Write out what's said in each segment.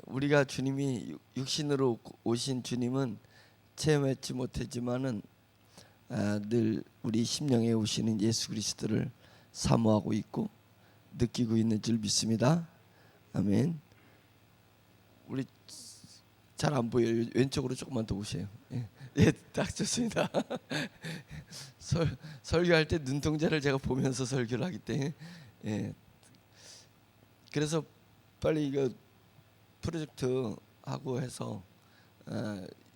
우리가 주님이 육신으로 오신 주님은 체험했지 못했지만은 늘 우리 심령에 오시는 예수 그리스도를 사모하고 있고 느끼고 있는 줄 믿습니다. 아멘. 우리 잘 안 보여요. 왼쪽으로 조금만 더 오세요. 딱 좋습니다. 설교할 때 눈동자를 제가 보면서 설교를 하기 때문에 그래서 빨리 이거 프로젝트 하고 해서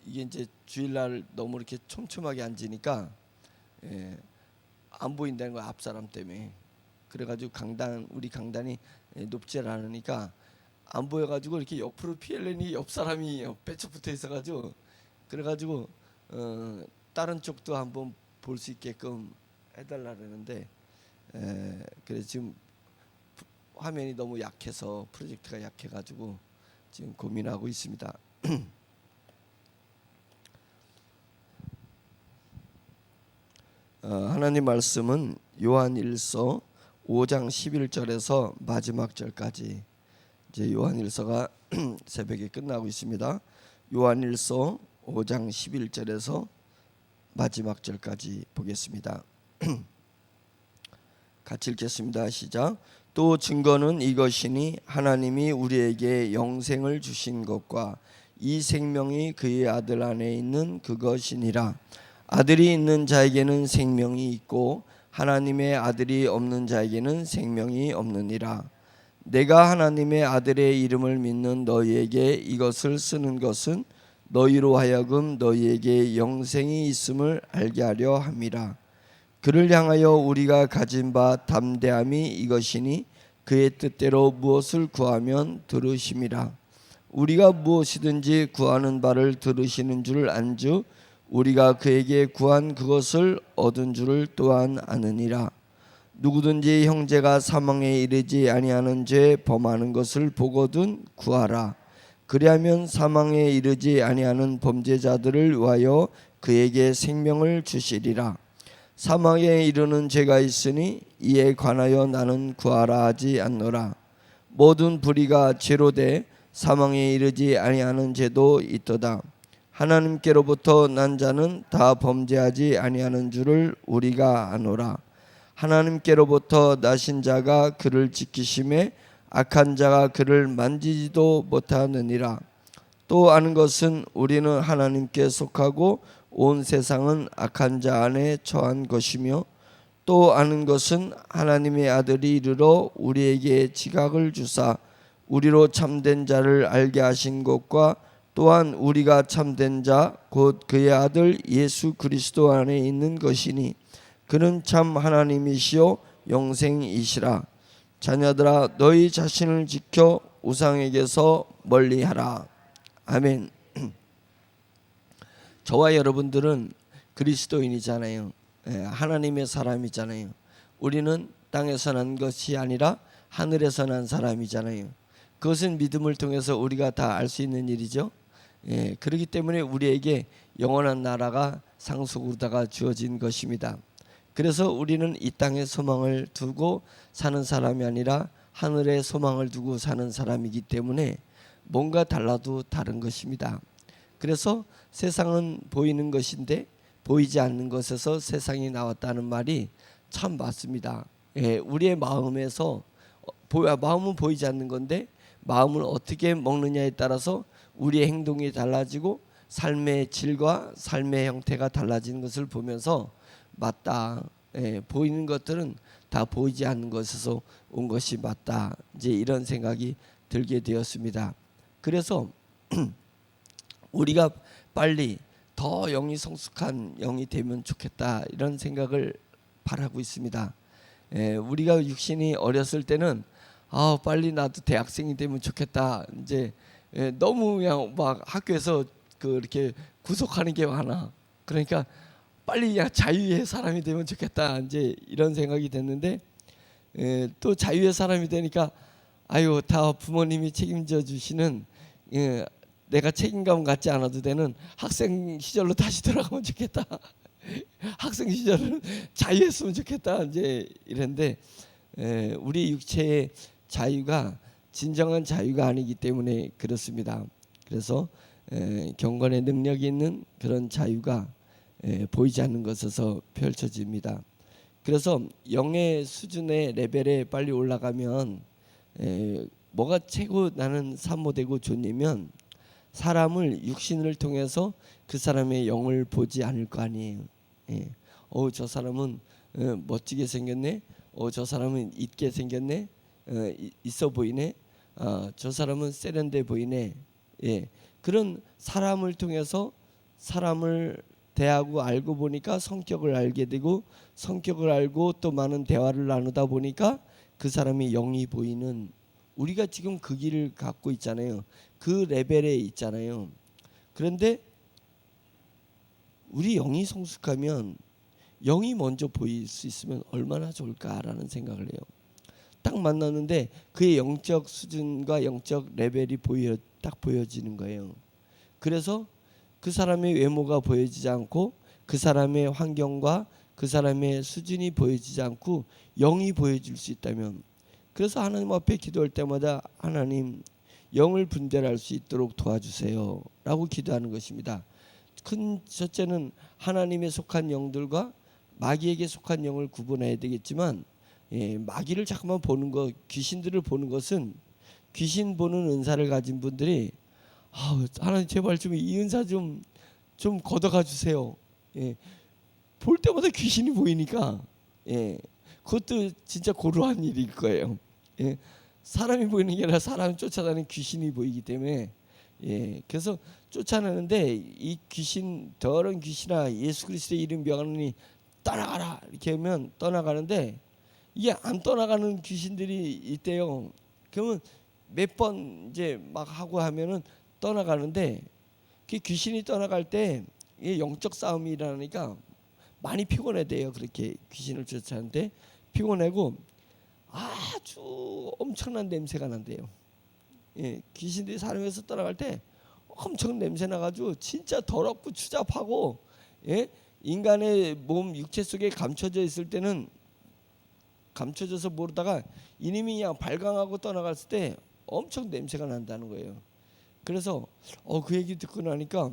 이게 이제 주일날 너무 이렇게 촘촘하게 앉으니까 안 보인다는 거야, 앞 사람 때문에. 그래가지고 우리 강단이 높지 않으니까 안 보여가지고 이렇게 옆으로 피하려니 옆 사람이 빼쳐 붙어 있어가지고 그래가지고 다른 쪽도 한번 볼 수 있게끔 해달라 그러는데 그래서 지금 화면이 너무 약해서 프로젝트가 약해가지고 지금 고민하고 있습니다. 하나님 말씀은 요한일서 5장 11절에서 마지막 절까지 이제 요한일서가 새벽에 끝나고 있습니다. 요한일서 5장 11절에서 마지막 절까지 보겠습니다. 같이 읽겠습니다. 시작. 또 증거는 이것이니 하나님이 우리에게 영생을 주신 것과 이 생명이 그의 아들 안에 있는 그것이니라. 아들이 있는 자에게는 생명이 있고 하나님의 아들이 없는 자에게는 생명이 없느니라. 내가 하나님의 아들의 이름을 믿는 너희에게 이것을 쓰는 것은 너희로 하여금 너희에게 영생이 있음을 알게 하려 함이라. 그를 향하여 우리가 가진 바 담대함이 이것이니 그의 뜻대로 무엇을 구하면 들으심이라. 우리가 무엇이든지 구하는 바를 들으시는 줄 안주 우리가 그에게 구한 그것을 얻은 줄을 또한 아느니라. 누구든지 형제가 사망에 이르지 아니하는 죄 범하는 것을 보거든 구하라. 그리하면 사망에 이르지 아니하는 범죄자들을 위하여 그에게 생명을 주시리라. 사망에 이르는 죄가 있으니 이에 관하여 나는 구하라 하지 않노라. 모든 불의가 죄로 돼 사망에 이르지 아니하는 죄도 있도다. 하나님께로부터 난 자는 다 범죄하지 아니하는 줄을 우리가 아노라. 하나님께로부터 나신 자가 그를 지키심에 악한 자가 그를 만지지도 못하느니라. 또 아는 것은 우리는 하나님께 속하고 온 세상은 악한 자 안에 처한 것이며 또 아는 것은 하나님의 아들이 이르러 우리에게 지각을 주사 우리로 참된 자를 알게 하신 것과 또한 우리가 참된 자 곧 그의 아들 예수 그리스도 안에 있는 것이니 그는 참 하나님이시요 영생이시라. 자녀들아 너희 자신을 지켜 우상에게서 멀리하라. 아멘. 저와 여러분들은 그리스도인이잖아요. 하나님의 사람이잖아요. 우리는 땅에서 난 것이 아니라 하늘에서 난 사람이잖아요. 그것은 믿음을 통해서 우리가 다 알 수 있는 일이죠. 그렇기 때문에 우리에게 영원한 나라가 상속으로다가 주어진 것입니다. 그래서 우리는 이 땅에 소망을 두고 사는 사람이 아니라 하늘에 소망을 두고 사는 사람이기 때문에 뭔가 달라도 다른 것입니다. 그래서 세상은 보이는 것인데 보이지 않는 것에서 세상이 나왔다는 말이 참 맞습니다. 우리의 마음에서 마음은 보이지 않는 건데 마음을 어떻게 먹느냐에 따라서 우리의 행동이 달라지고 삶의 질과 삶의 형태가 달라지는 것을 보면서 맞다. 보이는 것들은 다 보이지 않는 것에서 온 것이 맞다. 이제 이런 생각이 들게 되었습니다. 그래서 우리가 빨리 더 영이 성숙한 영이 되면 좋겠다 이런 생각을 바라고 있습니다. 우리가 육신이 어렸을 때는 빨리 나도 대학생이 되면 좋겠다. 이제 너무 그냥 막 학교에서 이렇게 구속하는 게 많아. 그러니까 빨리 그냥 자유의 사람이 되면 좋겠다. 이제 이런 생각이 됐는데 또 자유의 사람이 되니까 다 부모님이 책임져 주시는 내가 책임감 갖지 않아도 되는 학생 시절로 다시 돌아가면 좋겠다. 학생 시절은 자유했으면 좋겠다. 이제 이랬는데 우리 육체의 자유가 진정한 자유가 아니기 때문에 그렇습니다. 그래서 경건의 능력이 있는 그런 자유가 보이지 않는 것에서 펼쳐집니다. 그래서 영의 수준의 레벨에 빨리 올라가면 뭐가 최고 나는 산모되고 존이면 사람을 육신을 통해서 그 사람의 영을 보지 않을 거 아니에요. 저 사람은 멋지게 생겼네. 저 사람은 있게 생겼네. 있어 보이네. 저 사람은 세련돼 보이네. 그런 사람을 통해서 사람을 대하고 알고 보니까 성격을 알게 되고, 성격을 알고 또 많은 대화를 나누다 보니까 그 사람의 영이 보이는, 우리가 지금 그 길을 갖고 있잖아요. 그 레벨에 있잖아요. 그런데 우리 영이 성숙하면 영이 먼저 보일 수 있으면 얼마나 좋을까라는 생각을 해요. 딱 만났는데 그의 영적 수준과 영적 레벨이 딱 보여지는 거예요. 그래서 그 사람의 외모가 보여지지 않고 그 사람의 환경과 그 사람의 수준이 보여지지 않고 영이 보여질 수 있다면, 그래서 하나님 앞에 기도할 때마다 하나님 영을 분별할 수 있도록 도와주세요 라고 기도하는 것입니다. 큰 첫째는 하나님에 속한 영들과 마귀에게 속한 영을 구분해야 되겠지만, 마귀를 자꾸만 보는 것, 귀신들을 보는 것은, 귀신 보는 은사를 가진 분들이 하나님 제발 좀 이 은사 좀 걷어가 주세요. 볼 때마다 귀신이 보이니까 그것도 진짜 고루한 일일 거예요. 사람이 보이는 게 아니라 사람을 쫓아다니는 귀신이 보이기 때문에 그래서 쫓아내는데, 이 귀신, 더러운 귀신아 예수 그리스도의 이름 명하노니 떠나가라 이렇게 하면 떠나가는데, 이게 안 떠나가는 귀신들이 있대요. 그러면 몇 번 이제 막 하고 하면은 떠나가는데, 그 귀신이 떠나갈 때 이게 영적 싸움이 일어나니까 많이 피곤해돼요. 그렇게 귀신을 쫓아내는데 피곤하고 아주 엄청난 냄새가 난대요. 귀신들이 사람에서 떠나갈 때 엄청 냄새 나가지고 진짜 더럽고 추잡하고, 인간의 몸 육체 속에 감춰져 있을 때는 감춰져서 모르다가 이놈이 그냥 발광하고 떠나갔을 때 엄청 냄새가 난다는 거예요. 그래서 그 얘기 듣고 나니까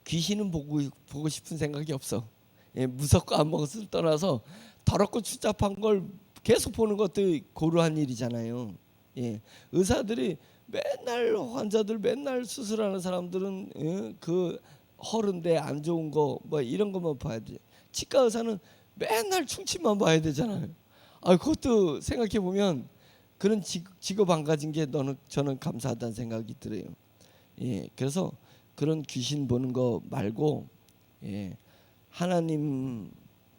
귀신은 보고 싶은 생각이 없어. 무섭고 안 먹었을 떠나서 더럽고 추잡한 걸 계속 보는 것도 고루한 일이잖아요. 의사들이 맨날 환자들 맨날 수술하는 사람들은 그 허른데 안 좋은 거 뭐 이런 것만 봐야 돼. 치과 의사는 맨날 충치만 봐야 되잖아요. 그것도 생각해 보면 그런 직업 안 가진 게 저는 감사하다는 생각이 들어요. 그래서 그런 귀신 보는 거 말고 하나님을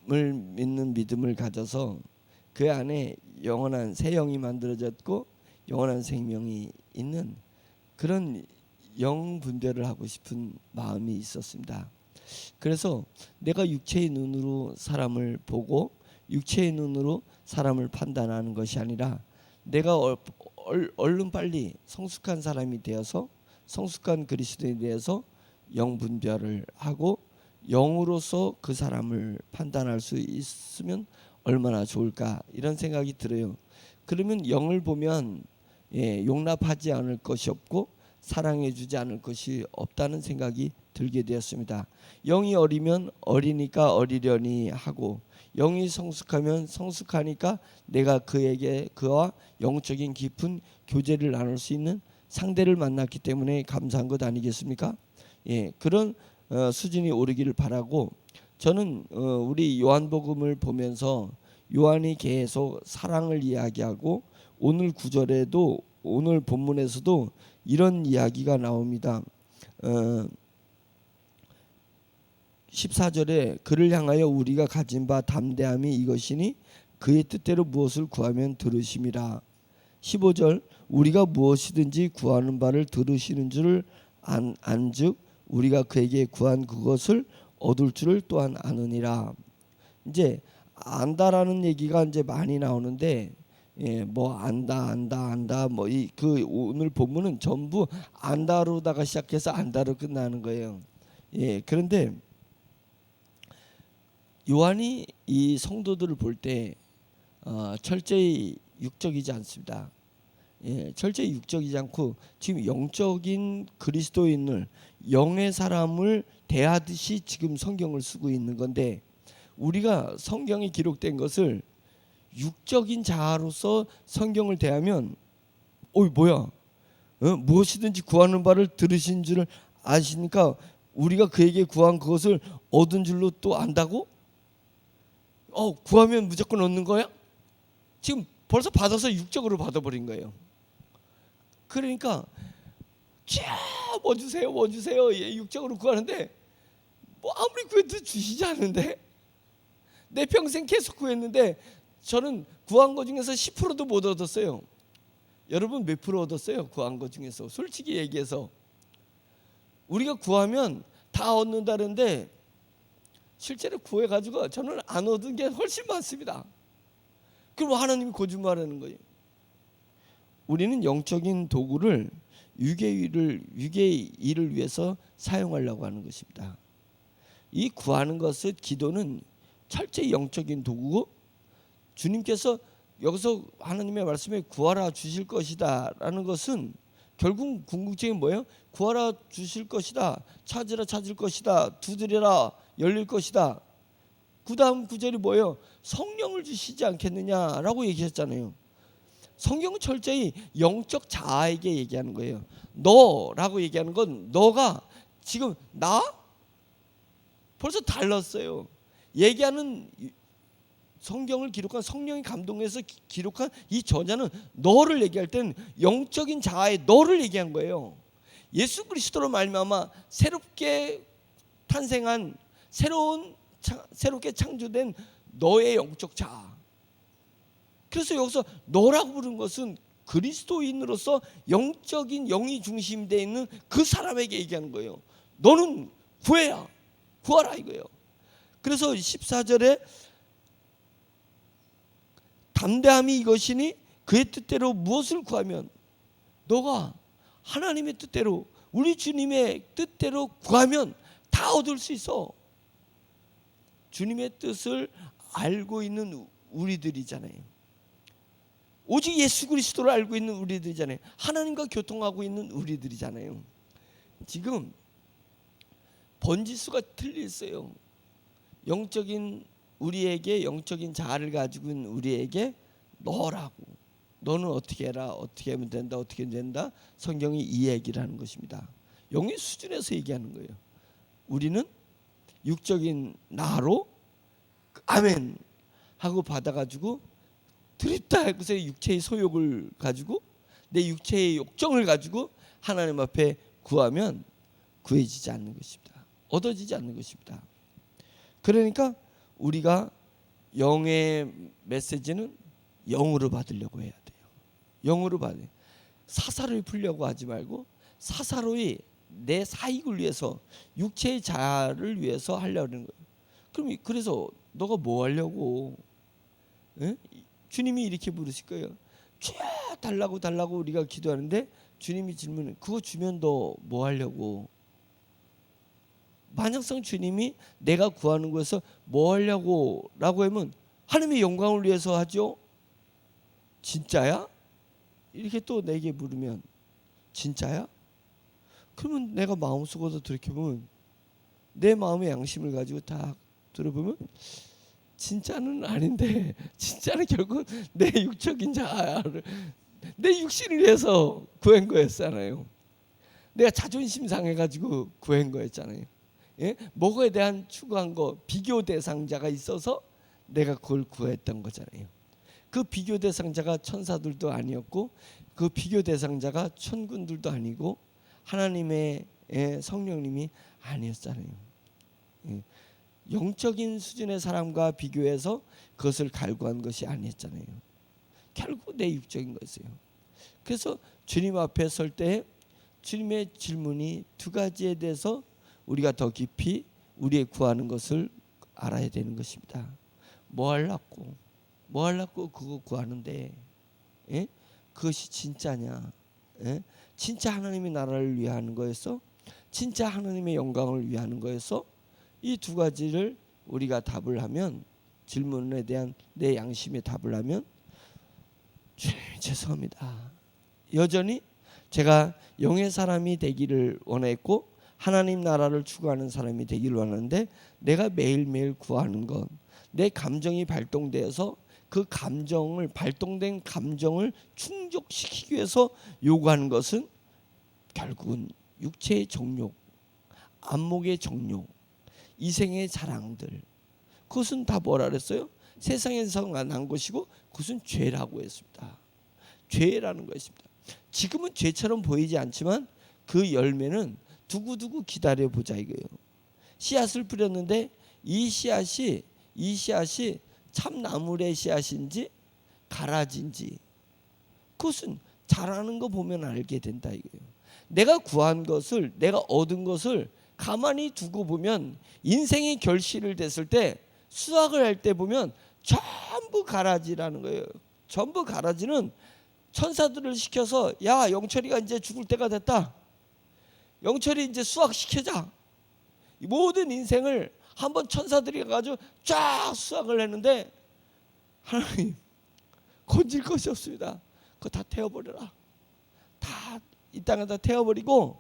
믿는 믿음을 가져서 그 안에 영원한 새 영이 만들어졌고 영원한 생명이 있는 그런 영 분별을 하고 싶은 마음이 있었습니다. 그래서 내가 육체의 눈으로 사람을 보고 육체의 눈으로 사람을 판단하는 것이 아니라, 내가 얼른 빨리 성숙한 사람이 되어서 성숙한 그리스도인이 되어서 영 분별을 하고 영으로서 그 사람을 판단할 수 있으면 얼마나 좋을까, 이런 생각이 들어요. 그러면 영을 보면 용납하지 않을 것이 없고 사랑해주지 않을 것이 없다는 생각이 들게 되었습니다. 영이 어리면 어리니까 어리려니 하고, 영이 성숙하면 성숙하니까 내가 그와 영적인 깊은 교제를 나눌 수 있는 상대를 만났기 때문에 감사한 것 아니겠습니까? 그런 수준이 오르기를 바라고, 저는 우리 요한복음을 보면서 요한이 계속 사랑을 이야기하고, 오늘 구절에도 오늘 본문에서도 이런 이야기가 나옵니다. 14절에 그를 향하여 우리가 가진 바 담대함이 이것이니 그의 뜻대로 무엇을 구하면 들으심이라. 15절 우리가 무엇이든지 구하는 바를 들으시는 줄을 안즉 우리가 그에게 구한 그것을 얻을 줄을 또한 아느니라. 이제 안다라는 얘기가 이제 많이 나오는데, 뭐 안다 뭐 그 오늘 본문은 전부 안다로다가 시작해서 안다로 끝나는 거예요. 그런데 요한이 이 성도들을 볼 때 철저히 육적이지 않습니다. 철저히 육적이지 않고 지금 영적인 그리스도인을, 영의 사람을 대하듯이 지금 성경을 쓰고 있는 건데, 우리가 성경에 기록된 것을 육적인 자아로서 성경을 대하면 뭐야? 무엇이든지 구하는 바를 들으신 줄 아시니까 우리가 그에게 구한 그것을 얻은 줄로 또 안다고? 구하면 무조건 얻는 거야? 지금 벌써 받아서 육적으로 받아버린 거예요. 그러니까 뭐 주세요, 뭐 주세요, 육적으로 구하는데 뭐 아무리 구해도 주시지 않는데, 내 평생 계속 구했는데 저는 구한 것 중에서 10%도 못 얻었어요. 여러분 몇 프로 얻었어요? 구한 것 중에서. 솔직히 얘기해서 우리가 구하면 다 얻는다는데 실제로 구해가지고 저는 안 얻은 게 훨씬 많습니다. 그럼 하나님이 거짓말하는 거예요. 우리는 영적인 도구를 육의 일을 위해서 사용하려고 하는 것입니다. 이 구하는 것은, 기도는 철저히 영적인 도구고, 주님께서 여기서 하나님의 말씀에 구하라 주실 것이다 라는 것은 결국 궁극적인 뭐예요? 구하라 주실 것이다, 찾으라 찾을 것이다, 두드려라 열릴 것이다. 그 다음 구절이 뭐예요? 성령을 주시지 않겠느냐라고 얘기했잖아요. 성경은 철저히 영적 자아에게 얘기하는 거예요. 너라고 얘기하는 건 너가 지금 나? 벌써 달랐어요. 얘기하는 성경을 기록한, 성령이 감동해서 기록한 이 저자는 너를 얘기할 때는 영적인 자아의 너를 얘기한 거예요. 예수 그리스도로 말미암아 새롭게 탄생한, 새롭게 창조된 너의 영적 자아. 그래서 여기서 너라고 부른 것은 그리스도인으로서 영적인 영이 중심되어 있는 그 사람에게 얘기하는 거예요. 너는 구하라 이거예요. 그래서 14절에 담대함이 이것이니 그의 뜻대로 무엇을 구하면, 너가 하나님의 뜻대로, 우리 주님의 뜻대로 구하면 다 얻을 수 있어. 주님의 뜻을 알고 있는 우리들이잖아요. 오직 예수 그리스도를 알고 있는 우리들이잖아요. 하나님과 교통하고 있는 우리들이잖아요. 지금 번지수가 틀렸어요. 영적인 우리에게, 영적인 자아를 가지고 있는 우리에게 너라고, 너는 어떻게 해라, 어떻게 하면 된다, 어떻게 하면 된다. 성경이 이 얘기를 하는 것입니다. 영의 수준에서 얘기하는 거예요. 우리는 육적인 나로 아멘 하고 받아가지고 드립다 하고서 육체의 소욕을 가지고, 내 육체의 욕정을 가지고 하나님 앞에 구하면 구해지지 않는 것입니다. 얻어지지 않는 것입니다. 그러니까 우리가 영의 메시지는 영으로 받으려고 해야 돼요. 영으로 받아요. 사사로이 풀려고 하지 말고 사사로이 내 사익을 위해서, 육체의 자아를 위해서 하려는 거예요. 그래서 너가 뭐 하려고? 주님이 이렇게 부르실 거예요. 달라고 우리가 기도하는데 주님이 질문해, 그거 주면 너 뭐 하려고? 만약성 주님이 내가 구하는 것에서 뭐 하려고 라고 하면 하나님의 영광을 위해서 하죠. 진짜야? 이렇게 또 내게 물으면 진짜야? 그러면 내가 마음속으로 들여다보면, 내 마음의 양심을 가지고 딱 들어보면 진짜는 아닌데, 진짜는 결국 내 육적인 자아를, 내 육신을 위해서 구한 거였잖아요. 내가 자존심 상해가지고 구한 거였잖아요. 뭐에 대한 추구한 거, 비교 대상자가 있어서 내가 그걸 구했던 거잖아요. 그 비교 대상자가 천사들도 아니었고, 그 비교 대상자가 천군들도 아니고 하나님의 성령님이 아니었잖아요. 영적인 수준의 사람과 비교해서 그것을 갈구한 것이 아니었잖아요. 결국 내 육적인 것이에요. 그래서 주님 앞에 설 때 주님의 질문이 두 가지에 대해서 우리가 더 깊이 우리의 구하는 것을 알아야 되는 것입니다. 뭐 하려고 그거 구하는데, 그것이 진짜냐? 진짜 하나님의 나라를 위하는 거였어? 진짜 하나님의 영광을 위하는 거였어? 이 두 가지를 우리가 답을 하면, 질문에 대한 내 양심에 답을 하면, 죄송합니다. 여전히 제가 영의 사람이 되기를 원했고 하나님 나라를 추구하는 사람이 되기를 원하는데, 내가 매일매일 구하는 건 내 감정이 발동되어서 그 감정을, 발동된 감정을 충족시키기 위해서 요구하는 것은 결국은 육체의 정욕, 안목의 정욕, 이생의 자랑들, 그것은 다 뭐라 그랬어요? 세상에서 난 것이고 그것은 죄라고 했습니다. 죄라는 것입니다. 지금은 죄처럼 보이지 않지만 그 열매는 두고두고 기다려보자 이거예요. 씨앗을 뿌렸는데 이 씨앗이 참나물의 씨앗인지 가라지인지 그것은 자라는 거 보면 알게 된다 이거예요. 내가 구한 것을, 내가 얻은 것을 가만히 두고 보면 인생이 결실을 됐을 때, 수확을 할 때 보면 전부 가라지라는 거예요. 전부 가라지는 천사들을 시켜서, 야 영철이가 이제 죽을 때가 됐다, 영철이 이제 수확시켜자. 모든 인생을 한번 천사들이 가지고 쫙 수확을 했는데 하나님 건질 것이 없습니다. 그거 다 태워버려라. 다 이 땅에다 태워버리고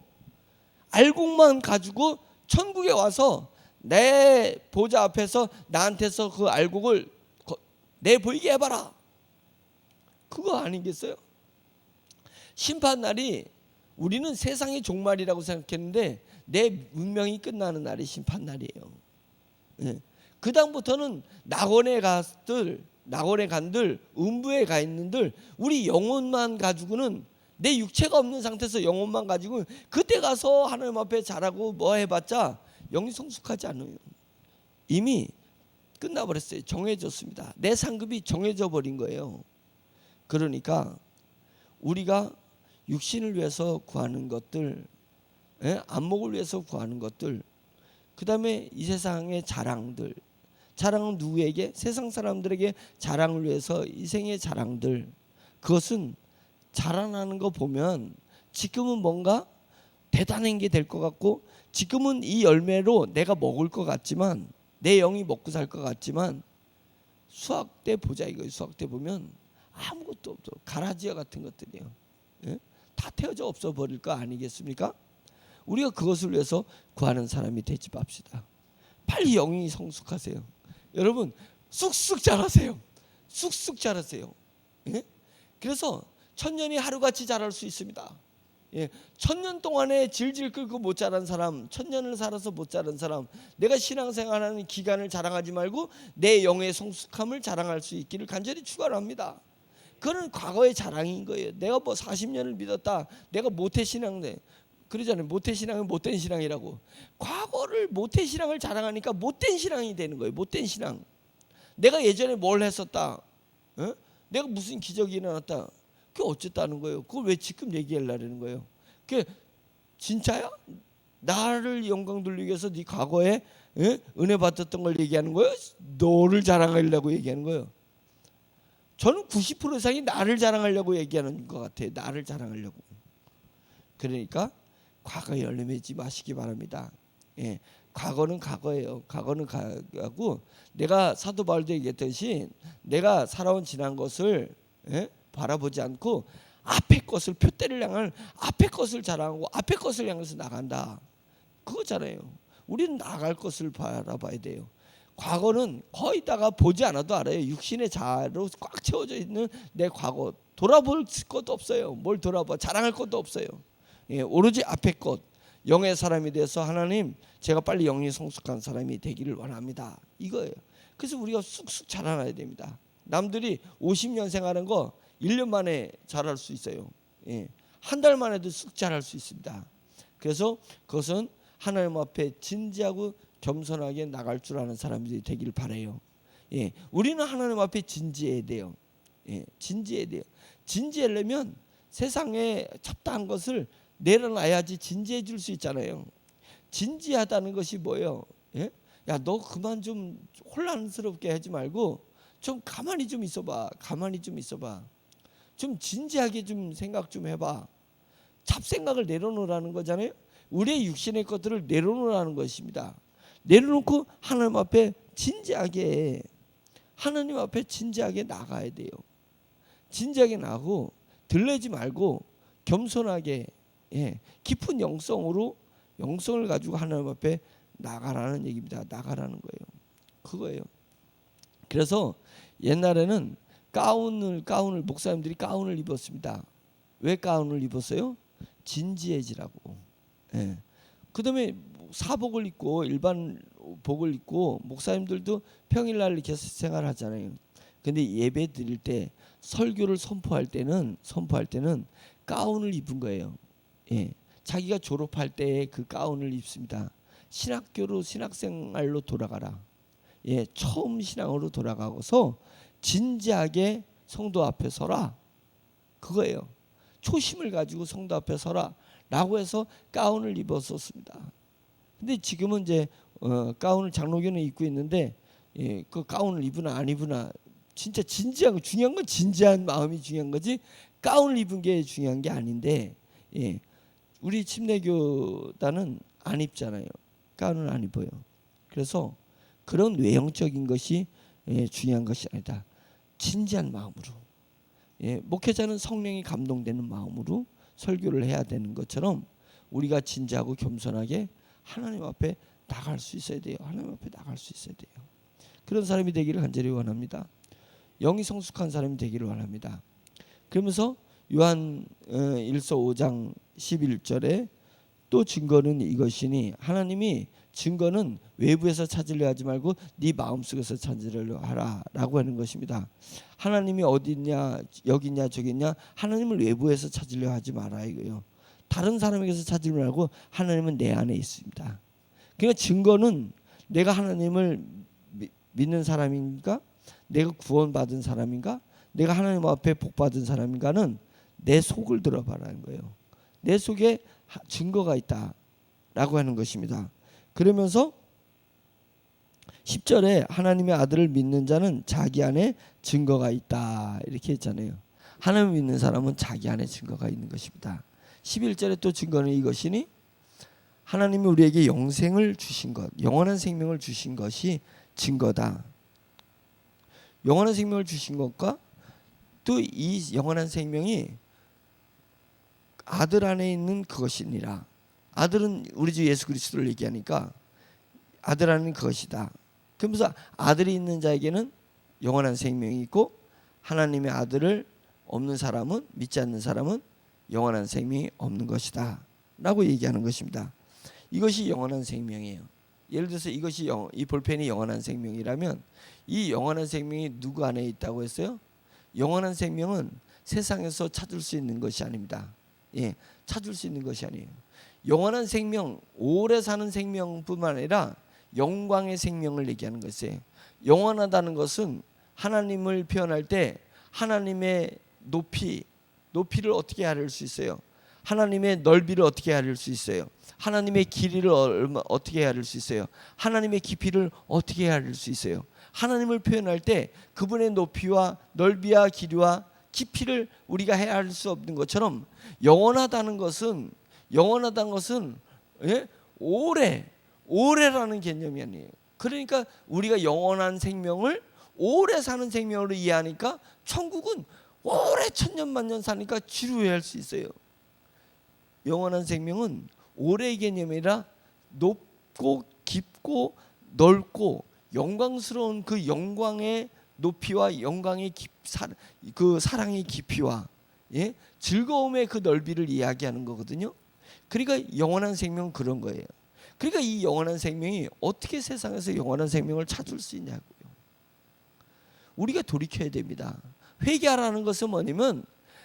알곡만 가지고 천국에 와서 내 보좌 앞에서 나한테서 그 알곡을 내 보이게 해봐라. 그거 아니겠어요? 심판날이, 우리는 세상의 종말이라고 생각했는데 내 운명이 끝나는 날이 심판날이에요. 예. 그 다음부터는 낙원에 간들, 음부에 가 있는들, 우리 영혼만 가지고는, 내 육체가 없는 상태에서 영혼만 가지고 그때 가서 하나님 앞에 잘하고 뭐 해봤자 영이 성숙하지 않아요. 이미 끝나버렸어요. 정해졌습니다. 내 상급이 정해져 버린 거예요. 그러니까 우리가 육신을 위해서 구하는 것들, 안목을 위해서 구하는 것들, 그 다음에 이 세상의 자랑들, 자랑은 누구에게? 세상 사람들에게 자랑을 위해서 이 생의 자랑들, 그것은 자라나는 거 보면 지금은 뭔가 대단한 게 될 것 같고, 지금은 이 열매로 내가 먹을 것 같지만, 내 영이 먹고 살 것 같지만, 수학 때 보자 이거예요. 수학 때 보면 아무것도 없어. 가라지와 같은 것들이에요. 예? 다 태워져 없어 버릴 거 아니겠습니까? 우리가 그것을 위해서 구하는 사람이 되지 맙시다. 빨리 영이 성숙하세요. 여러분 쑥쑥 자라세요. 쑥쑥 자라세요. 예? 그래서 천년이 하루같이 자랄 수 있습니다. 예, 천년 동안에 질질 끌고 못 자란 사람, 천년을 살아서 못 자란 사람, 내가 신앙생활하는 기간을 자랑하지 말고 내 영의 성숙함을 자랑할 수 있기를 간절히 축원합니다. 그건 과거의 자랑인 거예요. 내가 뭐 40년을 믿었다, 내가 모태신앙네, 그러잖아요. 모태신앙은 못된 신앙이라고. 과거를, 모태신앙을 자랑하니까 못된 신앙이 되는 거예요. 못된 신앙. 내가 예전에 뭘 했었다, 내가 무슨 기적이 일어났다, 그게 어쨌다는 거예요. 그걸 왜 지금 얘기하려는 거예요? 그게 진짜야? 나를 영광 돌리기 위해서 네 과거에 은혜 받았던 걸 얘기하는 거예요? 너를 자랑하려고 얘기하는 거예요? 저는 90% 이상이 나를 자랑하려고 얘기하는 것 같아요. 나를 자랑하려고. 그러니까 과거에 열매맺지 마시기 바랍니다. 예, 과거는 과거예요. 과거는 가고, 내가 사도 바울도 얘기했듯이 내가 살아온 지난 것을 바라보지 않고 앞에 것을, 표대를 향한 앞에 것을 자랑하고 앞에 것을 향해서 나간다. 그거잖아요. 우리는 나갈 것을 바라봐야 돼요. 과거는 거의 다가 보지 않아도 알아요. 육신의 자아로 꽉 채워져 있는 내 과거, 돌아볼 것도 없어요. 뭘 돌아봐, 자랑할 것도 없어요. 예, 오로지 앞에 것, 영의 사람이 돼서 하나님, 제가 빨리 영이 성숙한 사람이 되기를 원합니다. 이거예요. 그래서 우리가 쑥쑥 자라나야 됩니다. 남들이 50년 생활한 거 1년 만에 자랄 수 있어요. 예, 한 달 만에도 쑥 자랄 수 있습니다. 그래서 그것은 하나님 앞에 진지하고 겸손하게 나갈 줄 아는 사람들이 되길 바라요. 예, 우리는 하나님 앞에 진지해야 돼요. 예, 진지해야 돼요. 진지하려면 세상에 잡다한 것을 내려놔야지 진지해질 수 있잖아요. 진지하다는 것이 뭐예요? 예? 야, 너 그만 좀 혼란스럽게 하지 말고 좀 가만히 좀 있어봐. 가만히 좀 있어봐. 좀 진지하게 좀 생각 좀 해봐. 잡생각을 내려놓으라는 거잖아요. 우리의 육신의 것들을 내려놓으라는 것입니다. 내려놓고 하나님 앞에 진지하게, 하나님 앞에 진지하게 나가야 돼요. 진지하게 나가고 들르지 말고 겸손하게 깊은 영성을 가지고 하나님 앞에 나가라는 얘기입니다. 나가라는 거예요. 그거예요. 그래서 옛날에는 가운을 목사님들이 가운을 입었습니다. 왜 가운을 입었어요? 진지해지라고. 그다음에 사복을 입고 일반 복을 입고 목사님들도 평일날 이렇게 생활하잖아요. 근데 예배 드릴 때 설교를 선포할 때는 가운을 입은 거예요. 자기가 졸업할 때 그 가운을 입습니다. 신학생활로 돌아가라. 처음 신앙으로 돌아가고서 진지하게 성도 앞에 서라. 그거예요. 초심을 가지고 성도 앞에 서라라고 해서 가운을 입었었습니다. 근데 지금은 이제 가운을 장로교는 입고 있는데 그 가운을 입으나 안 입으나 진짜 진지하고 중요한 건 진지한 마음이 중요한 거지 가운을 입은 게 중요한 게 아닌데 우리 침례교단은 안 입잖아요. 가운을 안 입어요. 그래서 그런 외형적인 것이 중요한 것이 아니다. 진지한 마음으로 목회자는 성령이 감동되는 마음으로 설교를 해야 되는 것처럼 우리가 진지하고 겸손하게 하나님 앞에 나갈 수 있어야 돼요. 하나님 앞에 나갈 수 있어야 돼요. 그런 사람이 되기를 간절히 원합니다. 영이 성숙한 사람이 되기를 원합니다. 그러면서 요한 1서 5장 11절에 또 증거는 이것이니 하나님이 증거는 외부에서 찾으려 하지 말고 네 마음속에서 찾으려 하라라고 하는 것입니다. 하나님이 어디 있냐 여기 있냐 저기 있냐 하나님을 외부에서 찾으려 하지 마라 이거예요. 다른 사람에게서 찾지 말고 하나님은 내 안에 있습니다. 그러니까 증거는 내가 하나님을 믿는 사람인가 내가 구원받은 사람인가 내가 하나님 앞에 복받은 사람인가는 내 속을 들어봐라는 거예요. 내 속에 증거가 있다라고 하는 것입니다. 그러면서 10절에 하나님의 아들을 믿는 자는 자기 안에 증거가 있다 이렇게 했잖아요. 하나님을 믿는 사람은 자기 안에 증거가 있는 것입니다. 11절에 또 증거는 이것이니 하나님이 우리에게 영생을 주신 것, 영원한 생명을 주신 것이 증거다. 영원한 생명을 주신 것과 또 이 영원한 생명이 아들 안에 있는 그것이니라. 아들은 우리 주 예수 그리스도를 얘기하니까 아들 안에는 그것이다. 그러면서 아들이 있는 자에게는 영원한 생명이 있고 하나님의 아들을 없는 사람은 믿지 않는 사람은 영원한 생명이 없는 것이다 라고 얘기하는 것입니다. 이것이 영원한 생명이에요. 예를 들어서 이것이 이 볼펜이 영원한 생명이라면 이 영원한 생명이 누구 안에 있다고 했어요? 영원한 생명은 세상에서 찾을 수 있는 것이 아닙니다. 찾을 수 있는 것이 아니에요. 영원한 생명, 오래 사는 생명뿐만 아니라 영광의 생명을 얘기하는 것이에요. 영원하다는 것은 하나님을 표현할 때 하나님의 높이를 어떻게 알을 수 있어요? 하나님의 넓이를 어떻게 알을 수 있어요? 하나님의 길이를 어떻게 알을 수 있어요? 하나님의 깊이를 어떻게 알을 수 있어요? 하나님을 표현할 때 그분의 높이와 넓이와 길이와 깊이를 우리가 헤아릴 수 없는 것처럼 영원하다는 것은 오래라는 개념이 아니에요. 그러니까 우리가 영원한 생명을 오래 사는 생명으로 이해하니까 천국은 오래 천년만년 사니까 지루해할 수 있어요. 영원한 생명은 오래의 개념이 아니라 높고 깊고 넓고 영광스러운 그 영광의 높이와 영광의 그 사랑의 깊이와 즐거움의 그 넓이를 이야기하는 거거든요. 그러니까 영원한 생명은 그런 거예요. 그러니까 이 영원한 생명이 어떻게 세상에서 영원한 생명을 찾을 수 있냐고요. 우리가 돌이켜야 됩니다. 회개하라는 것은 뭐냐면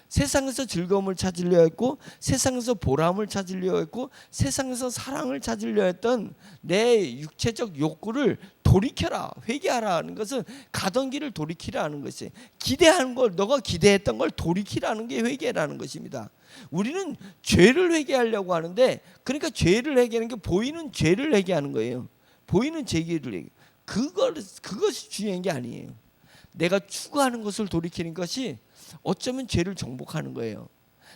세상에서 즐거움을 찾으려 했고 세상에서 보람을 찾으려 했고 세상에서 사랑을 찾으려 했던 내 육체적 욕구를 돌이켜라. 회개하라는 것은 가던 길을 돌이키라는 것이 기대하는 걸 너가 기대했던 걸 돌이키라는 게 회개라는 것입니다. 우리는 죄를 회개하려고 하는데 그러니까 죄를 회개하는 게 보이는 죄를 회개하는 거예요. 보이는 죄를 회개. 그것이 중요한 게 아니에요. 내가 추구하는 것을 돌이키는 것이 어쩌면 죄를 정복하는 거예요.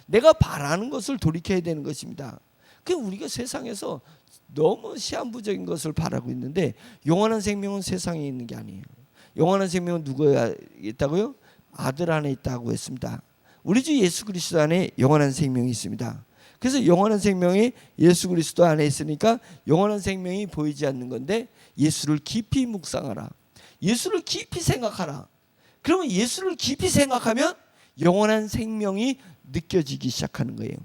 내가 바라는 것을 돌이켜야 되는 것입니다. 그럼 우리가 세상에서 너무 시한부적인 것을 바라고 있는데 영원한 생명은 세상에 있는 게 아니에요. 영원한 생명은 누구에 있다고요? 아들 안에 있다고 했습니다. 우리 주 예수 그리스도 안에 영원한 생명이 있습니다. 그래서 영원한 생명이 예수 그리스도 안에 있으니까 영원한 생명이 보이지 않는 건데 예수를 깊이 묵상하라. 예수를 깊이 생각하라. 그러면 예수를 깊이 생각하면 영원한 생명이 느껴지기 시작하는 거예요.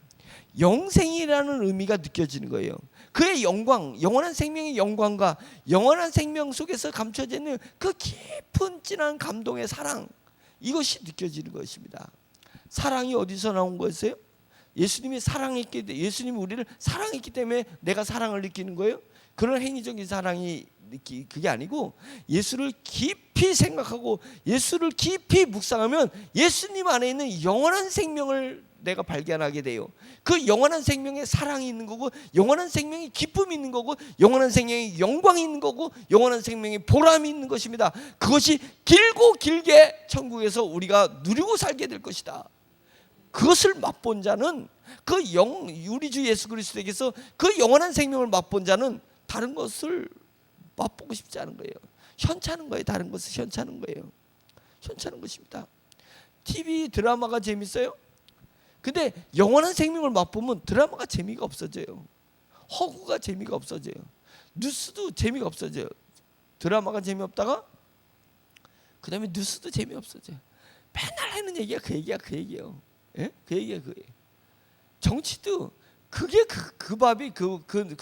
영생이라는 의미가 느껴지는 거예요. 그의 영광, 영원한 생명의 영광과 영원한 생명 속에서 감춰져 있는 그 깊은 진한 감동의 사랑, 이것이 느껴지는 것입니다. 사랑이 어디서 나온 거였어요? 예수님이 사랑했기 때문에, 예수님이 우리를 사랑했기 때문에 내가 사랑을 느끼는 거예요. 그런 행위적인 사랑이 그게 아니고 예수를 깊이 생각하고 예수를 깊이 묵상하면 예수님 안에 있는 영원한 생명을 내가 발견하게 돼요. 그 영원한 생명에 사랑이 있는 거고, 영원한 생명에 기쁨이 있는 거고, 영원한 생명에 영광이 있는 거고, 영원한 생명에 보람이 있는 것입니다. 그것이 길고 길게 천국에서 우리가 누리고 살게 될 것이다. 그것을 맛본 자는 우리 주 예수 그리스도에게서 그 영원한 생명을 맛본 자는 다른 것을 맛보고 싶지 않은 거예요. 현찮은 거예요. 다른 것을 현찮은 거예요. 현찮은 것입니다. TV 드라마가 재밌어요? 근데 영원한 생명을 맛보면 드라마가 재미가 없어져요. 허구가 재미가 없어져요. 뉴스도 재미가 없어져요. 드라마가 재미없다가 그 다음에 뉴스도 재미없어져요. 맨날 하는 얘기가 그 얘기예요. 예? 그 얘기가 그예요. 정치도 그게 그 밥이 그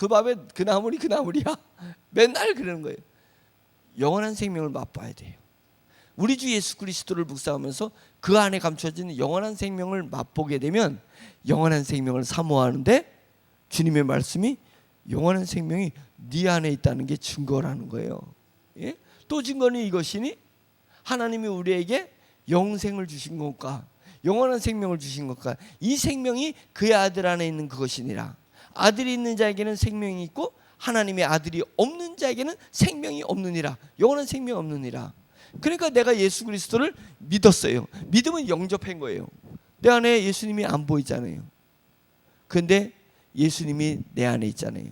밥에 그 나물이 그 나물이야. 맨날 그러는 거예요. 영원한 생명을 맛봐야 돼요. 우리 주 예수 그리스도를 묵상하면서 그 안에 감춰진 영원한 생명을 맛보게 되면 영원한 생명을 사모하는데 주님의 말씀이 영원한 생명이 네 안에 있다는 게 증거라는 거예요. 예? 또 증거는 이것이니 하나님이 우리에게 영생을 주신 것과 영원한 생명을 주신 것과 이 생명이 그의 아들 안에 있는 그것이니라. 아들이 있는 자에게는 생명이 있고 하나님의 아들이 없는 자에게는 생명이 없느니라. 영원한 생명이 없느니라. 그러니까 내가 예수 그리스도를 믿었어요. 믿음은 영접한 거예요. 내 안에 예수님이 안 보이잖아요. 그런데 예수님이 내 안에 있잖아요.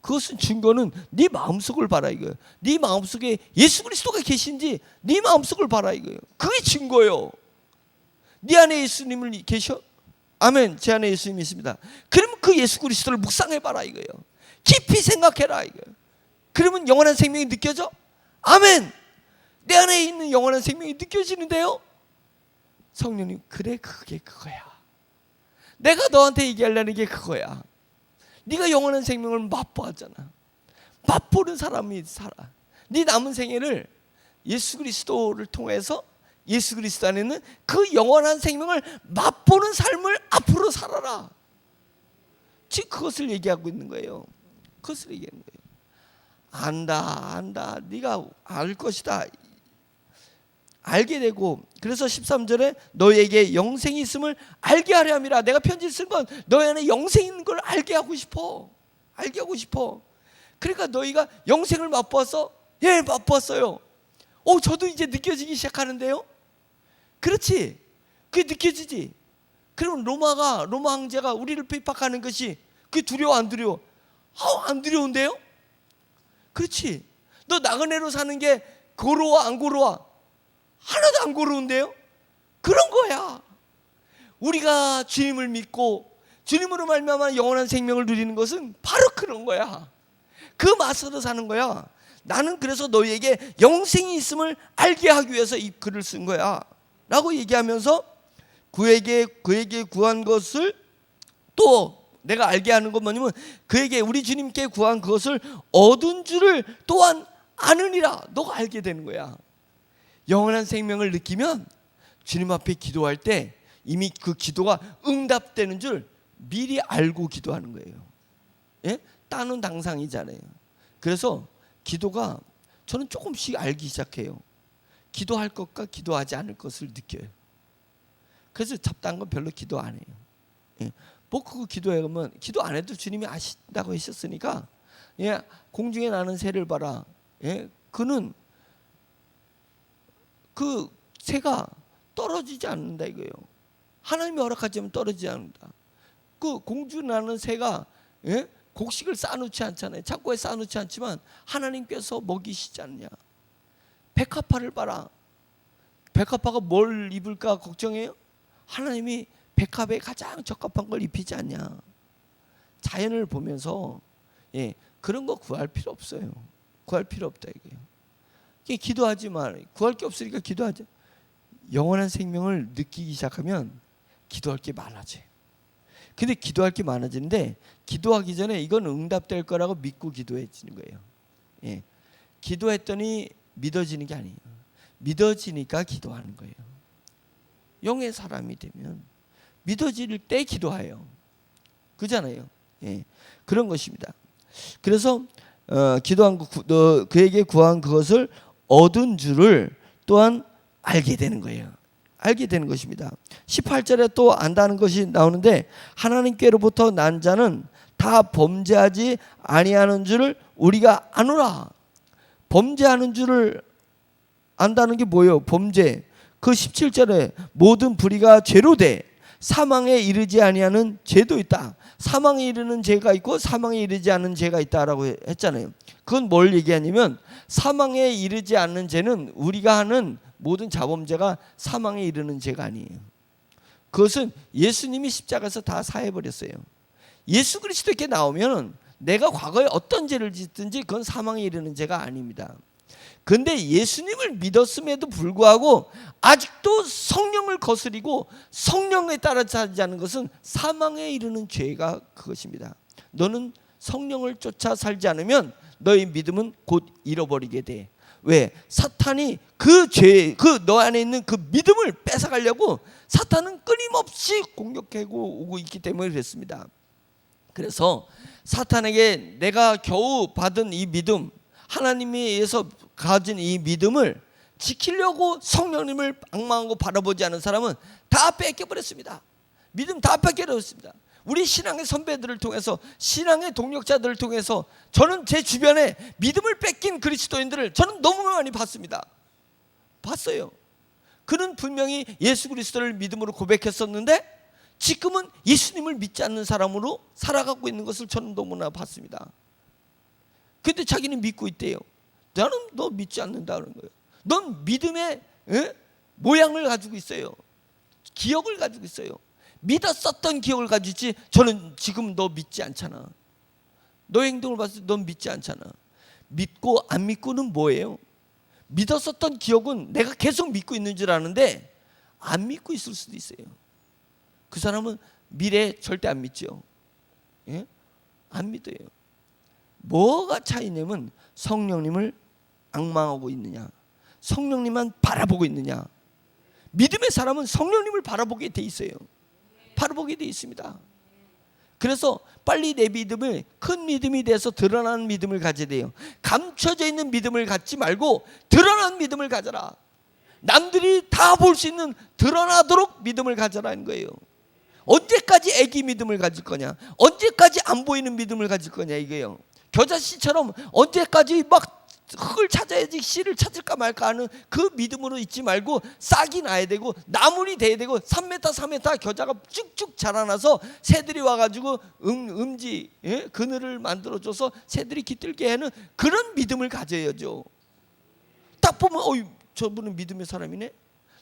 그것은 증거는 네 마음속을 봐라 이거예요. 네 마음속에 예수 그리스도가 계신지 네 마음속을 봐라 이거예요. 그게 증거예요. 네 안에 예수님을 계셔? 아멘. 제 안에 예수님이 있습니다. 그러면 그 예수 그리스도를 묵상해봐라 이거예요. 깊이 생각해라 이거예요. 그러면 영원한 생명이 느껴져? 아멘. 내 안에 있는 영원한 생명이 느껴지는데요. 성령님, 그래, 그게 그거야. 내가 너한테 얘기하려는 게 그거야. 네가 영원한 생명을 맛보았잖아. 맛보는 사람이 살아. 네 남은 생애를 예수 그리스도를 통해서 예수 그리스도 안에 있는 그 영원한 생명을 맛보는 삶을 앞으로 살아라. 지금 그것을 얘기하고 있는 거예요. 그것을 얘기하는 거예요. 안다. 네가 알 것이다. 알게 되고, 그래서 13절에 너에게 영생이 있음을 알게 하려 함이라. 내가 편지를 쓴 건 너희 안에 영생이 있는 걸 알게 하고 싶어. 알게 하고 싶어. 그러니까 너희가 영생을 맛보았어? 예, 맛보았어요. 저도 이제 느껴지기 시작하는데요. 그렇지. 그게 느껴지지. 그럼 로마 황제가 우리를 핍박하는 것이 그게 두려워 안 두려워? 안 두려운데요? 그렇지. 너 나그네로 사는 게 고로워 안 고로워? 하나도 안 고로운데요? 그런 거야. 우리가 주님을 믿고 주님으로 말미암아 영원한 생명을 누리는 것은 바로 그런 거야. 그 맛으로 사는 거야. 나는 그래서 너희에게 영생이 있음을 알게 하기 위해서 이 글을 쓴 거야 라고 얘기하면서 그에게 구한 것을 또 내가 알게 하는 건 뭐냐면 그에게 우리 주님께 구한 그것을 얻은 줄을 또한 아느니라. 너가 알게 되는 거야. 영원한 생명을 느끼면 주님 앞에 기도할 때 이미 그 기도가 응답되는 줄 미리 알고 기도하는 거예요. 예? 따는 당상이잖아요. 그래서 기도가 저는 조금씩 알기 시작해요. 기도할 것과 기도하지 않을 것을 느껴요. 그래서 잡다한 건 별로 기도 안 해요. 예. 뭐 그거 기도해 그러면 기도 안 해도 주님이 아신다고 하셨으니까 예, 공중에 나는 새를 봐라. 예, 그는 그 새가 떨어지지 않는다 이거예요. 하나님이 허락하지 않으면 떨어지지 않는다. 그 공중에 나는 새가 예? 곡식을 쌓아놓지 않잖아요. 창고에 쌓아놓지 않지만 하나님께서 먹이시지 않냐. 백합화를 봐라. 백합화가 뭘 입을까 걱정해요? 하나님이 백합에 가장 적합한 걸 입히지 않냐. 자연을 보면서 그런 거 구할 필요 없어요. 구할 필요 없다 이게요. 기도하지 말. 구할 게 없으니까 기도하자. 영원한 생명을 느끼기 시작하면 기도할 게 많아져요. 근데 기도할 게 많아지는데 기도하기 전에 이건 응답될 거라고 믿고 기도해지는 거예요. 기도했더니 믿어지는 게 아니에요. 믿어지니까 기도하는 거예요. 영의 사람이 되면 믿어질 때 기도해요. 그잖아요. 그런 것입니다. 그래서 기도한 그에게 구한 그것을 얻은 줄을 또한 알게 되는 거예요. 알게 되는 것입니다. 18절에 또 안다는 것이 나오는데 하나님께로부터 난 자는 다 범죄하지 아니하는 줄을 우리가 아노라. 범죄하는 줄을 안다는 게 뭐예요? 범죄. 그 17절에 모든 불의가 죄로 돼 사망에 이르지 아니하는 죄도 있다. 사망에 이르는 죄가 있고 사망에 이르지 않는 죄가 있다라고 했잖아요. 그건 뭘 얘기하냐면 사망에 이르지 않는 죄는 우리가 하는 모든 자범죄가 사망에 이르는 죄가 아니에요. 그것은 예수님이 십자가에서 다 사해버렸어요. 예수 그리스도께 나오면 내가 과거에 어떤 죄를 짓든지 그건 사망에 이르는 죄가 아닙니다. 그런데 예수님을 믿었음에도 불구하고 아직도 성령을 거스리고 성령에 따라 살지 않는 것은 사망에 이르는 죄가 그것입니다. 너는 성령을 쫓아 살지 않으면 너의 믿음은 곧 잃어버리게 돼. 왜? 사탄이 그 죄, 너 안에 있는 그 믿음을 뺏어가려고 사탄은 끊임없이 공격하고 오고 있기 때문에 그랬습니다. 그래서 사탄에게 내가 겨우 받은 이 믿음, 하나님에 의해서 가진 이 믿음을 지키려고 성령님을 악망하고 바라보지 않은 사람은 다 뺏겨버렸습니다. 믿음 다 뺏겨버렸습니다. 우리 신앙의 선배들을 통해서, 신앙의 동력자들을 통해서 저는 제 주변에 믿음을 뺏긴 그리스도인들을 저는 너무 많이 봤습니다. 봤어요. 그는 분명히 예수 그리스도를 믿음으로 고백했었는데 지금은 예수님을 믿지 않는 사람으로 살아가고 있는 것을 저는 너무나 봤습니다. 근데 자기는 믿고 있대요. 나는 너 믿지 않는다는 거예요. 넌 믿음의 모양을 가지고 있어요. 기억을 가지고 있어요. 믿었었던 기억을 가지고 있지 저는 지금 너 믿지 않잖아. 너의 행동을 봤을 때 넌 믿지 않잖아. 믿고 안 믿고는 뭐예요? 믿었었던 기억은 내가 계속 믿고 있는 줄 아는데 안 믿고 있을 수도 있어요. 그 사람은 미래 절대 안 믿죠. 안 믿어요. 뭐가 차이냐면 성령님을 앙망하고 있느냐, 성령님만 바라보고 있느냐. 믿음의 사람은 성령님을 바라보게 돼 있어요. 바라보게 돼 있습니다. 그래서 빨리 내 믿음을 큰 믿음이 돼서 드러나는 믿음을 가져야 돼요. 감춰져 있는 믿음을 갖지 말고 드러나는 믿음을 가져라. 남들이 다 볼 수 있는 드러나도록 믿음을 가져라는 거예요. 언제까지 애기 믿음을 가질 거냐, 언제까지 안 보이는 믿음을 가질 거냐 이게요. 겨자씨처럼 언제까지 막 흙을 찾아야지 씨를 찾을까 말까 하는 그 믿음으로 있지 말고 싹이 나야 되고 나물이 돼야 되고 3m 3m 겨자가 쭉쭉 자라나서 새들이 와가지고 음지 그늘을 만들어줘서 새들이 깃들게 하는 그런 믿음을 가져야죠. 딱 보면 저분은 믿음의 사람이네.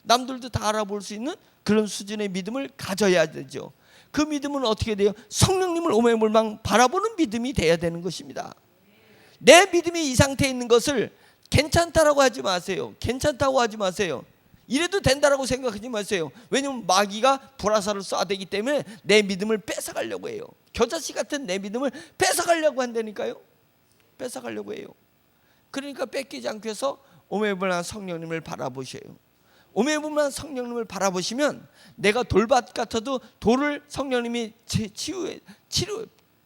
남들도 다 알아볼 수 있는 그런 수준의 믿음을 가져야 되죠. 그 믿음은 어떻게 돼요? 성령님을 오매물망 바라보는 믿음이 돼야 되는 것입니다. 내 믿음이 이 상태에 있는 것을 괜찮다라고 하지 마세요. 괜찮다고 하지 마세요. 이래도 된다라고 생각하지 마세요. 왜냐하면 마귀가 불화살을 쏴대기 때문에 내 믿음을 뺏어가려고 해요. 겨자씨 같은 내 믿음을 뺏어가려고 한다니까요. 뺏어가려고 해요. 그러니까 뺏기지 않기 위해서 오매불망한 성령님을 바라보셔요. 오매불망한 성령님을 바라보시면 내가 돌밭 같아도 돌을 성령님이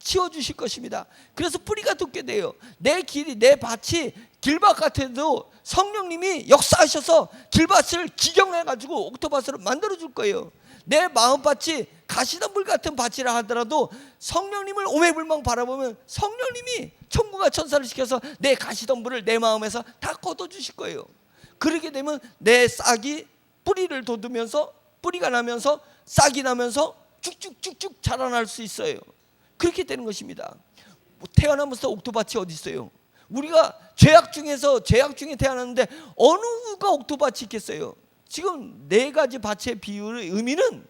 치워주실 것입니다. 그래서 뿌리가 돋게 돼요. 내 길이, 내 밭이 길밭 같아도 성령님이 역사하셔서 길밭을 기경해가지고 옥토밭으로 만들어줄 거예요. 내 마음밭이 가시덤불 같은 밭이라 하더라도 성령님을 오매불망 바라보면 성령님이 천군과 천사를 시켜서 내 가시덤불을 내 마음에서 다 걷어주실 거예요. 그렇게 되면 내 싹이 뿌리를 돋으면서 뿌리가 나면서 싹이 나면서 쭉쭉쭉쭉 자라날 수 있어요. 그렇게 되는 것입니다. 태어나면서 옥토밭이 어디 있어요? 우리가 죄악 중에 태어났는데 어느 가 옥토밭이 있겠어요? 지금 네 가지 밭의 비유의 의미는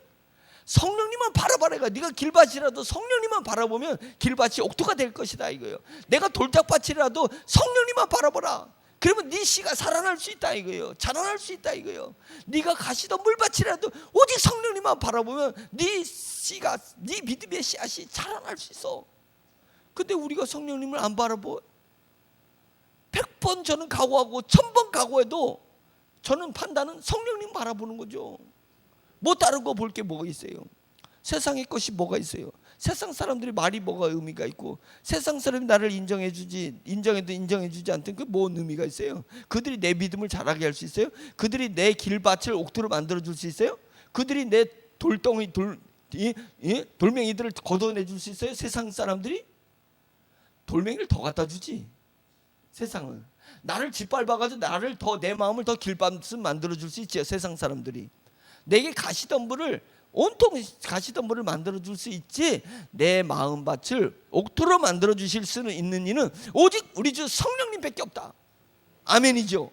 성령님만 바라봐라. 네가 길밭이라도 성령님만 바라보면 길밭이 옥토가 될 것이다 이거예요. 내가 돌짝밭이라도 성령님만 바라보라. 그러면 네 씨가 살아날 수 있다 이거예요. 자라날 수 있다 이거예요. 네가 가시던 물밭이라도 오직 성령님만 바라보면 네 씨가, 네 믿음의 씨앗이 자라날 수 있어. 근데 우리가 성령님을 안 바라보, 100번 저는 각오하고 1000번 각오해도 저는 판단은 성령님 바라보는 거죠. 뭐 다른 거 볼 게 뭐가 있어요? 세상의 것이 뭐가 있어요? 세상 사람들이 말이 뭐가 의미가 있고, 세상 사람이 나를 인정해주지, 인정해도 인정해주지 않든 그 뭔 의미가 있어요? 그들이 내 믿음을 자라게 할 수 있어요? 그들이 내 길밭을 옥토로 만들어줄 수 있어요? 그들이 내 돌멩이들을 걷어내줄 수 있어요? 세상 사람들이? 돌멩이를 더 갖다 주지. 세상은 나를 짓밟아가지고 나를 더, 내 마음을 더 길밭을 만들어줄 수 있죠. 세상 사람들이 내게 가시덤불을, 온통 가시덤불을 만들어줄 수 있지, 내 마음밭을 옥토로 만들어 주실 수는 있는 이는 오직 우리 주 성령님밖에 없다. 아멘이죠.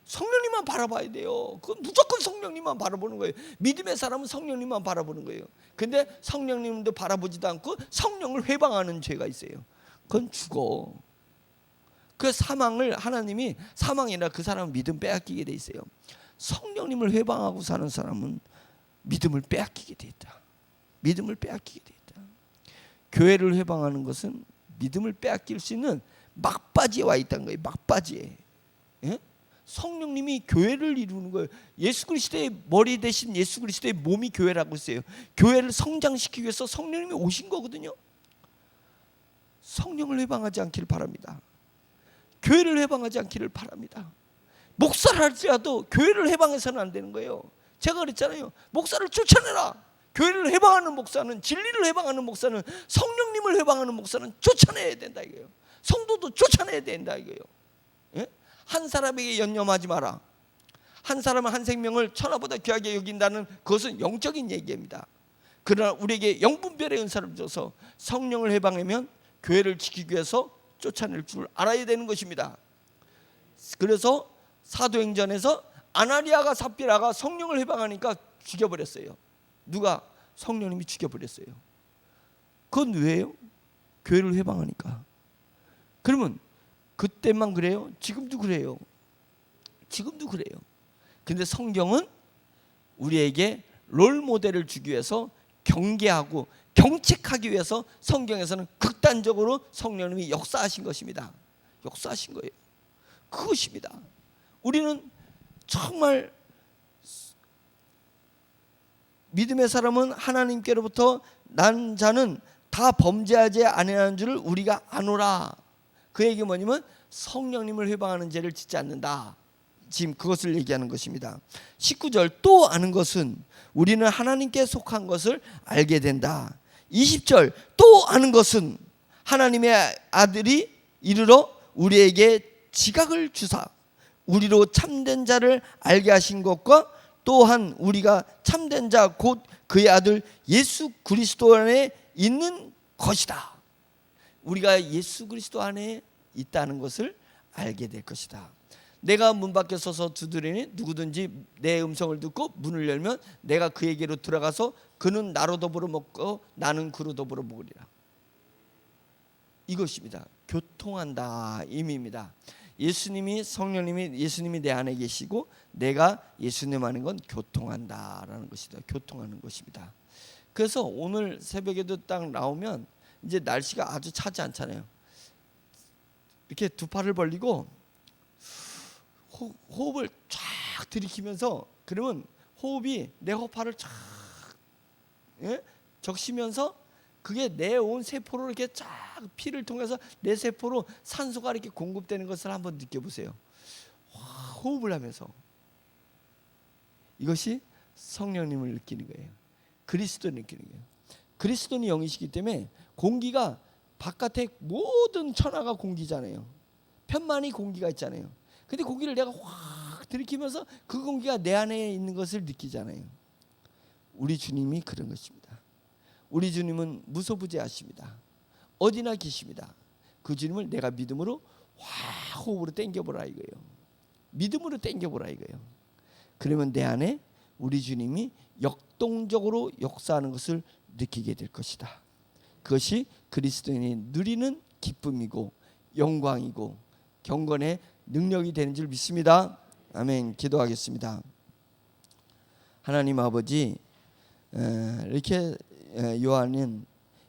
성령님만 바라봐야 돼요. 그건 무조건 성령님만 바라보는 거예요. 믿음의 사람은 성령님만 바라보는 거예요. 근데 성령님도 바라보지도 않고 성령을 회방하는 죄가 있어요. 그건 죽어. 그 사망을 하나님이, 사망이나 그 사람은 믿음 빼앗기게 돼 있어요. 성령님을 회방하고 사는 사람은 믿음을 빼앗기게 돼 있다. 믿음을 빼앗기게 돼 있다. 교회를 회방하는 것은 믿음을 빼앗길 수 있는 막바지에 와 있다는 거예요. 막바지에. 예? 성령님이 교회를 이루는 거예요. 예수 그리스도의 머리 대신 예수 그리스도의 몸이 교회라고 했어요. 교회를 성장시키기 위해서 성령님이 오신 거거든요. 성령을 회방하지 않기를 바랍니다. 교회를 회방하지 않기를 바랍니다. 목사를 할지라도 교회를 해방해서는 안 되는 거예요. 제가 그랬잖아요. 목사를 쫓아내라. 교회를 해방하는 목사는, 진리를 해방하는 목사는, 성령님을 해방하는 목사는 쫓아내야 된다 이거예요. 성도도 쫓아내야 된다 이거예요. 예? 한 사람에게 연념하지 마라. 한 사람은 한 생명을 천하보다 귀하게 여긴다는 그것은 영적인 얘기입니다. 그러나 우리에게 영분별의 은사를 줘서 성령을 해방하면 교회를 지키기 위해서 쫓아낼 줄 알아야 되는 것입니다. 그래서 사도행전에서 아나니아가 삽비라가 성령을 해방하니까 죽여버렸어요. 누가? 성령님이 죽여버렸어요. 그건 왜요? 교회를 해방하니까. 그러면 그때만 그래요? 지금도 그래요. 지금도 그래요. 근데 성경은 우리에게 롤 모델을 주기 위해서 경계하고 경책하기 위해서 성경에서는 극단적으로 성령님이 역사하신 것입니다. 역사하신 거예요. 그것입니다. 우리는 정말 믿음의 사람은 하나님께로부터 난 자는 다 범죄하지 아니하는 줄을 우리가 아노라. 그 얘기 뭐냐면 성령님을 회방하는 죄를 짓지 않는다. 지금 그것을 얘기하는 것입니다. 19절, 또 아는 것은 우리는 하나님께 속한 것을 알게 된다. 20절, 또 아는 것은 하나님의 아들이 이르러 우리에게 지각을 주사 우리로 참된 자를 알게 하신 것과 또한 우리가 참된 자 곧 그의 아들 예수 그리스도 안에 있는 것이다. 우리가 예수 그리스도 안에 있다는 것을 알게 될 것이다. 내가 문 밖에 서서 두드리니 누구든지 내 음성을 듣고 문을 열면 내가 그에게로 들어가서 그는 나로 더불어 먹고 나는 그로 더불어 먹으리라. 이것입니다. 교통한다 의미입니다. 예수님이, 성령님이, 예수님이 내 안에 계시고 내가 예수님 안에 건 교통한다라는 것이다. 교통하는 것입니다. 그래서 오늘 새벽에도 딱 나오면 이제 날씨가 아주 차지 않잖아요. 이렇게 두 팔을 벌리고 호흡을 쫙 들이키면서, 그러면 호흡이 내 허파를 쫙 적시면서 그게 내 온 세포로 이렇게 쫙 피를 통해서 내 세포로 산소가 이렇게 공급되는 것을 한번 느껴보세요. 호흡을 하면서. 이것이 성령님을 느끼는 거예요. 그리스도를 느끼는 거예요. 그리스도는 영이시기 때문에 공기가 바깥에 모든 천하가 공기잖아요. 편만이 공기가 있잖아요. 근데 공기를 내가 확 들이키면서 그 공기가 내 안에 있는 것을 느끼잖아요. 우리 주님이 그런 것입니다. 우리 주님은 무소부재하십니다. 어디나 계십니다. 그 주님을 내가 믿음으로 확 호흡으로 당겨보라 이거예요. 믿음으로 당겨보라 이거예요. 그러면 내 안에 우리 주님이 역동적으로 역사하는 것을 느끼게 될 것이다. 그것이 그리스도인이 누리는 기쁨이고 영광이고 경건의 능력이 되는 줄 믿습니다. 아멘. 기도하겠습니다. 하나님 아버지, 이렇게 요한은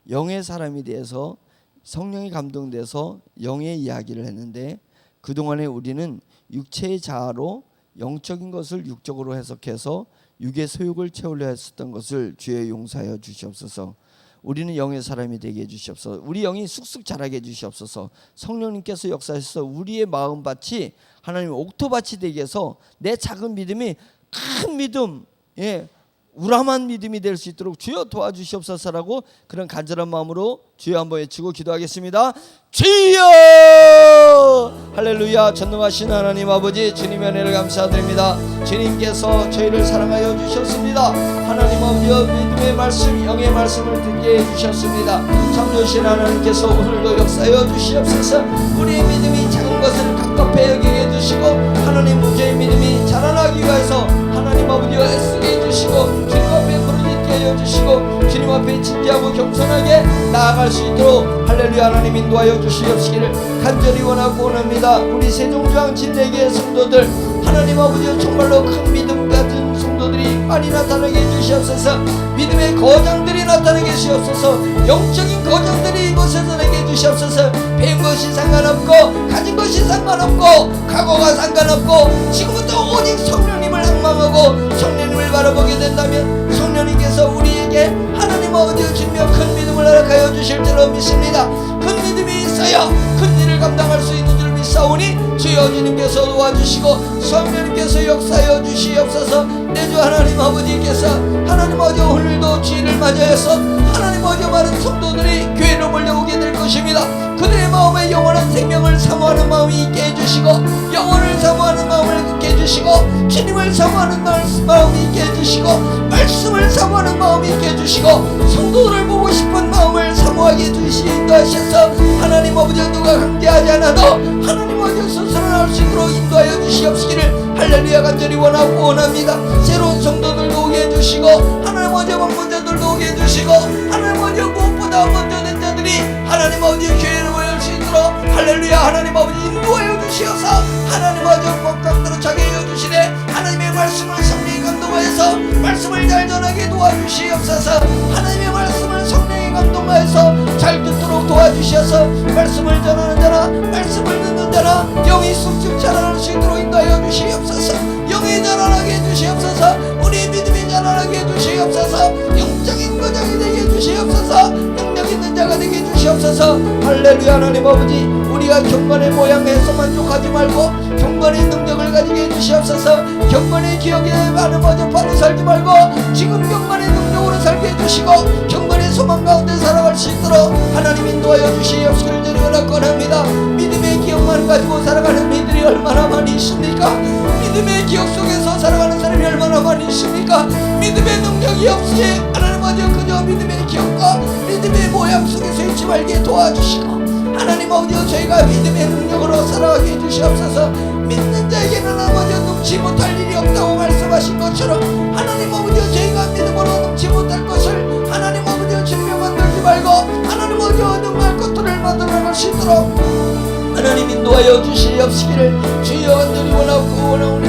영의 사람이 되어서 성령이 감동돼서 영의 이야기를 했는데, 그동안에 우리는 육체의 자아로 영적인 것을 육적으로 해석해서 육의 소욕을 채우려 했었던 것을 주여 용서하여 주시옵소서. 우리는 영의 사람이 되게 해주시옵소서. 우리 영이 쑥쑥 자라게 해주시옵소서. 성령님께서 역사하셔서 우리의 마음밭이 하나님 옥토밭이 되게 해서 내 작은 믿음이 큰 믿음, 우람한 믿음이 될 수 있도록 주여 도와주시옵소서라고 그런 간절한 마음으로 주여 한번 외치고 기도하겠습니다. 주여! 할렐루야. 전능하신 하나님 아버지, 주님의 은혜를 감사드립니다. 주님께서 저희를 사랑하여 주셨습니다. 하나님 아버지여, 믿음의 말씀, 영의 말씀을 듣게 해주셨습니다. 참조신 하나님께서 오늘도 역사하여 주시옵소서. 우리의 믿음이 작은 것을 갑갑해 여기게 해주시고, 하나님 목자의 믿음이 자라나기 위해서 하나님 아버지여 애쓰게 해주시고, 주님 앞에 부르짖게 하여 주시고, 주님 앞에 진지하고 겸손하게 나아갈 수 있도록 할렐루야 하나님 인도하여 주시옵시기를 간절히 원합니다. 우리 세종주왕 진례교회 성도들, 하나님 아버지여 정말로 큰 믿음 가진 성도들이 많이 나타나게 해주시옵소서. 믿음의 거장들이 나타나게 해주시옵소서. 영적인 거장들이 이곳에 나타나게 해주시옵소서. 배운 것이 상관없고 가진 것이 상관없고 과거가 상관없고 지금부터 오직 성령님을 앙망하고 성령님을 바라보게 된다면 성령님께서 우리에게 하나님 아버지여 주며 큰 믿음을 허락하여 주실 줄로 믿습니다. 큰 믿음이 있어야 큰 일을 감당할 수 있는 줄 믿사오니 주여 주님께서 도와주시고 성령님께서 역사하여 주시옵소서. 내 주 하나님 아버지께서 하나님 아버지 오늘도 주일을 맞이해서 하나님 아버지 많은 성도들이 교회로 몰려오게 될 것입니다. 그들의 마음에 영원한 생명을 사모하는 마음이 있게 해주시고, 영혼을 사모하는 마음을 있게 해주시고, 주님을 사모하는 마음이 있게 해주시고, 말씀을 사모하는 마음이 있게 해주시고, 성도들을 보고 싶은 마음을 사모하게 해주시기도 하셔서 하나님 아버지 누가 강제하지 않아도 하나님 아버지 스스로 할 수 있도록 인도하여 주시옵시기를 할렐루야 간절히 원하고 원합니다. 새로운 성도들도 오게 해주시고, 하나님 아버지 방문자들도 오게 해주시고, 하나님 아버지 무엇보다 먼저 된 자들이 하나님 아버지 교회를 모일 수 있도록 할렐루야 하나님 아버지 인도하여 주시어서 하나님 아버지 꼭각도록 자게 하여 주시네. 하나님의 말씀을 성령이 감동하여서 말씀을 잘 전하게 도와주시옵소서. 하나님의 말씀을 성령이 감동하여서 잘 듣도록 도와주셔서 말씀을 전하는 자나 말씀을 듣는 자나 영이 쑥쑥 자라날 수 있도록 인도하여 주시옵소서. 영이 자라나게 해주시옵소서. 우리 믿음이 자라나게 해주시옵소서. 영적인 거장이 되게 해주시옵소서. 능력 있는 자가 되게 해주시옵소서. 할렐루야 하나님 아버지, 우리가 경건의 모양에서 만족하지 말고 경건의 능력을 가지게 해주시옵소서. 경건의 기억에 많은 어젯밤을 살지 말고 지금 경건의 능력으로 살게 해주시고 경건의 소망 가운데 살아갈 수 있도록 하나님 인도하여 주시옵시기를 저희 원합니다. 믿음의 기억만 가지고 살아가는 이들이 얼마나 많이 있습니까? 믿음의 기억 속에서 살아가는 사람이 얼마나 많이 있습니까? 믿음의 능력이 없이 하나님 아버지 그저 믿음의 기억과 믿음의 모양 속에서 있지 말게 도와주시고, 하나님 아버지여 저희가 믿음의 능력으로 살아가게 해주시옵소서. 믿는 자에게는 아버지 넘지 못할 일이 없다고 말씀하신 것처럼 하나님 아버지여 저희가 믿음으로 넘지 못할 것을 하나님 아버지여 주님에 만들지 말고 하나님 아버지여 능할 것들을 만들어갈 수 있도록 하나님 인도하여 주시옵시기를 주여 간절히 원하옵고 원하오니